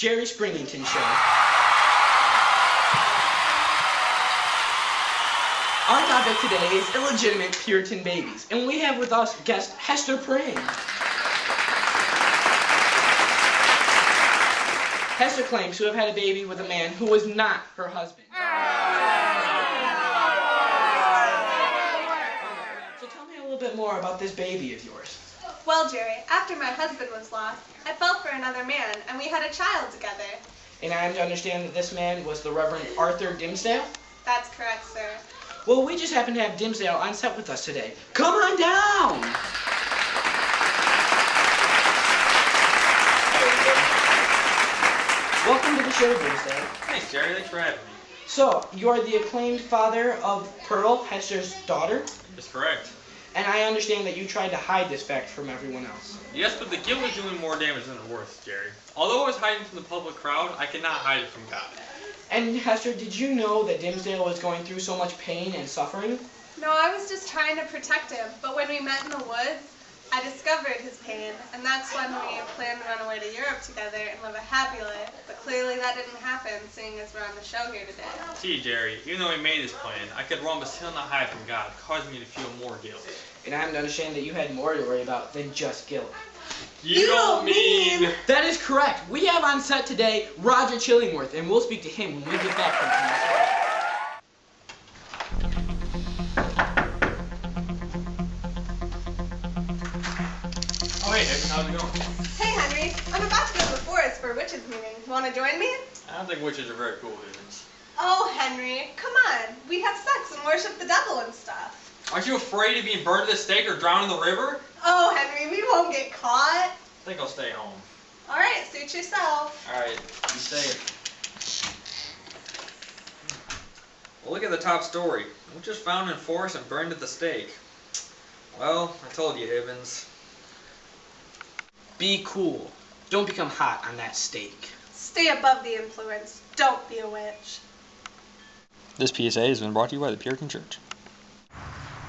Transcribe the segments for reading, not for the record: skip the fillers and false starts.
Jerry Springington Show. Our topic today is illegitimate Puritan babies, and we have with us guest Hester Prynne. Hester claims to have had a baby with a man who was not her husband. So tell me a little bit more about this baby of yours. Well, Jerry, after my husband was lost, I fell for another man, and we had a child together. And I am to understand that this man was the Reverend Arthur Dimsdale? That's correct, sir. Well, we just happen to have Dimsdale on set with us today. Come on down! Welcome to the show, Dimsdale. Thanks, Jerry. Thanks for having me. So, you are the acclaimed father of Pearl, Hester's daughter? That's correct. And I understand that you tried to hide this fact from everyone else. Yes, but the guilt was doing more damage than it worth, Jerry. Although I was hiding from the public crowd, I cannot hide it from God. And Hester, did you know that Dimsdale was going through so much pain and suffering? No, I was just trying to protect him, but when we met in the woods, I discovered his pain, and that's when we planned to run away to Europe together and live a happy life. But clearly that didn't happen, seeing as we're on the show here today. See, Jerry, even though we made this plan, I could run but still not hide from God, causing me to feel more guilt. And I'm to understand that you had more to worry about than just guilt. You don't mean... That is correct. We have on set today Roger Chillingworth, and we'll speak to him when we get back from commercial. Oh, hey, Nick, how's it going? Hey, Henry, I'm about to go to the forest for a witches meeting. Want to join me? I don't think witches are very cool, Evans. Oh, Henry, come on. We have sex and worship the devil and stuff. Aren't you afraid of being burned at the stake or drowned in the river? Oh, Henry, we won't get caught. I think I'll stay home. All right, suit yourself. All right, be safe. Well, look at the top story. Witches found in forest and burned at the stake. Well, I told you, Hibbins. Be cool. Don't become hot on that stake. Stay above the influence. Don't be a witch. This PSA has been brought to you by the Puritan Church.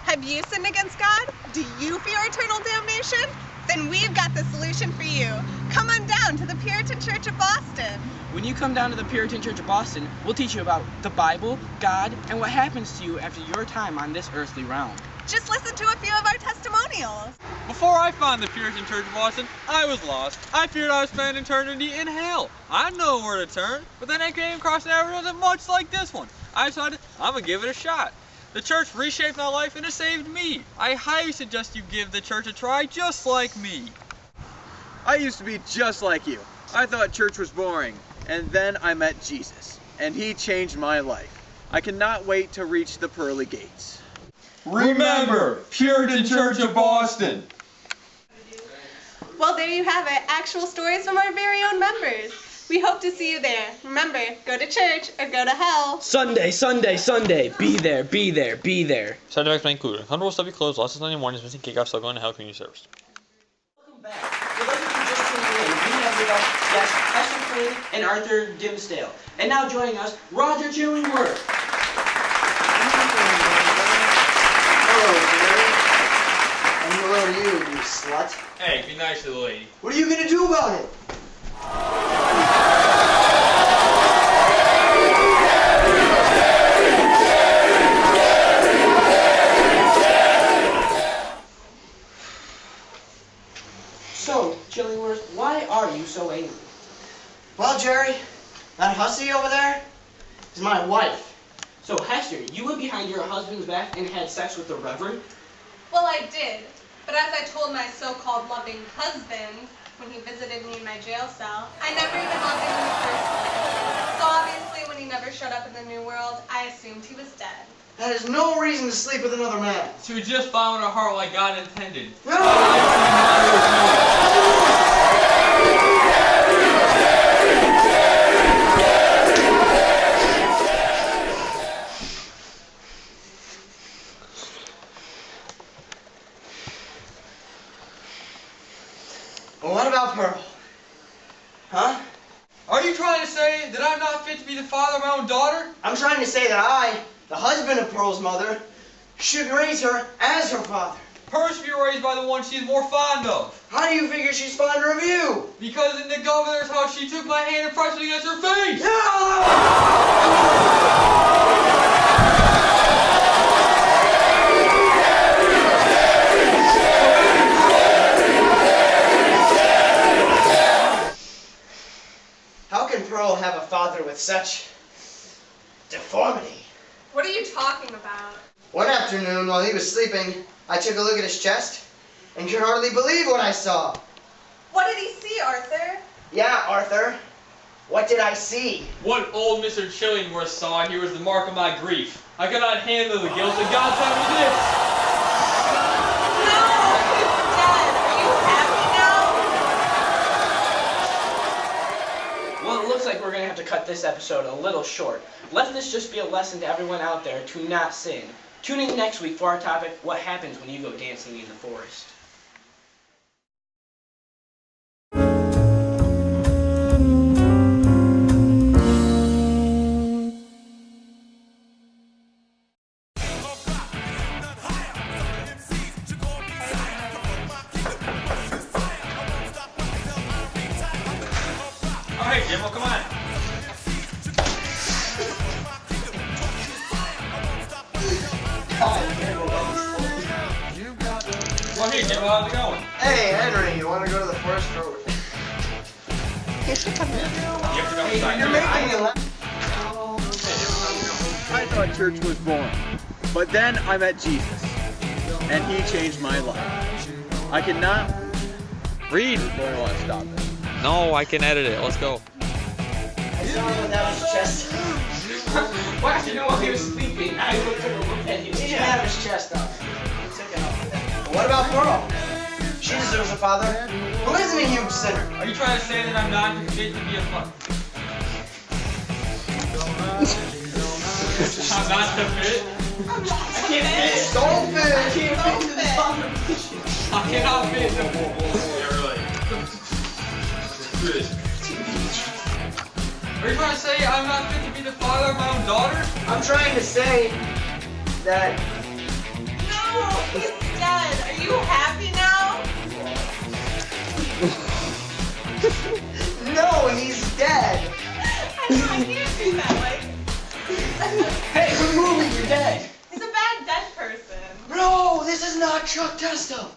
Have you sinned against God? Do you fear eternal damnation? Then we've got the solution for you. Come on down to the Puritan Church of Boston. When you come down to the Puritan Church of Boston, we'll teach you about the Bible, God, and what happens to you after your time on this earthly realm. Just listen to a few of our testimonials. Before I found the Puritan Church of Boston, I was lost. I feared I would spend eternity in hell. I didn't know where to turn, but then I came across an advertisement much like this one. I decided I'm gonna give it a shot. The church reshaped my life and it saved me. I highly suggest you give the church a try just like me. I used to be just like you. I thought church was boring, and then I met Jesus, and he changed my life. I cannot wait to reach the pearly gates. Remember, Puritan Church of Boston. Well, there you have it. Actual stories from our very own members. We hope to see you there. Remember, go to church or go to hell. Sunday, Sunday, Sunday. Be there, be there, be there. Side effects may include Thunder will still be closed, losses Sunday mornings, missing kick-offs, still going to hell community service. Welcome back. For those of you just tuning in, we have with us guests Hester Prynne and Arthur Dimsdale. And now joining us, Roger Chillingworth. Hello, Jerry. And hello to you, you slut. Hey, be nice to the lady. What are you gonna do about it? So, Chillingworth, why are you so angry? Well, Jerry, that hussy over there is my wife. So, Hester, you went behind your husband's back and had sex with the Reverend? Well, I did. But as I told my so-called loving husband when he visited me in my jail cell, I never even loved him in the first place. So obviously when he never showed up in the new world, I assumed he was dead. That is no reason to sleep with another man. She was just following her heart like God intended. Well, what about Pearl? Huh? Are you trying to say that I'm not fit to be the father of my own daughter? I'm trying to say that I, the husband of Pearl's mother, should raise her as her father. Her should be raised by the one she's more fond of. How do you figure she's fonder of you? Because in the governor's house, she took my hand and pressed it against her face. How can Pearl have a father with such deformity? What are you talking about? One afternoon, while he was sleeping, I took a look at his chest and could hardly believe what I saw. What did he see, Arthur? Yeah, Arthur. What did I see? What old Mr. Chillingworth saw here was the mark of my grief. I could not handle the guilt that God sent me this. No, he's dead. Are you happy now? Well, it looks like we're going to have to cut this episode a little short. Let this just be a lesson to everyone out there to not sin. Tune in next week for our topic, what happens when you go dancing in the forest. Oh, hey, Jimbo, come on. Well, hey, Jimbo, how's it going? Hey, Henry, you want to go to the forest for... You have to go inside. You're making me laugh. I thought church was boring. But then I met Jesus. And he changed my life. I cannot read. Boy, I want to stop this. No, I can edit it. Let's go. I saw him without his chest. Well, you know, while he was sleeping, I looked at him and He didn't have his chest up. He took it off. But what about Pearl? She deserves a father who isn't a huge sinner. Are you trying to say that I'm not fit to be a fuck? I'm not the fit? I can't fit. Don't fit. I can't fit into this conversation. I cannot fit the Yeah, really. Are you trying to say I'm not fit to be the father of my own daughter? I'm trying to say that... No, he's dead. Are you happy now? No, he's dead. I know, I can't do that. Like, Hey, we're moving, you're dead. he's a bad dead person. No, this is not Chuck Testo.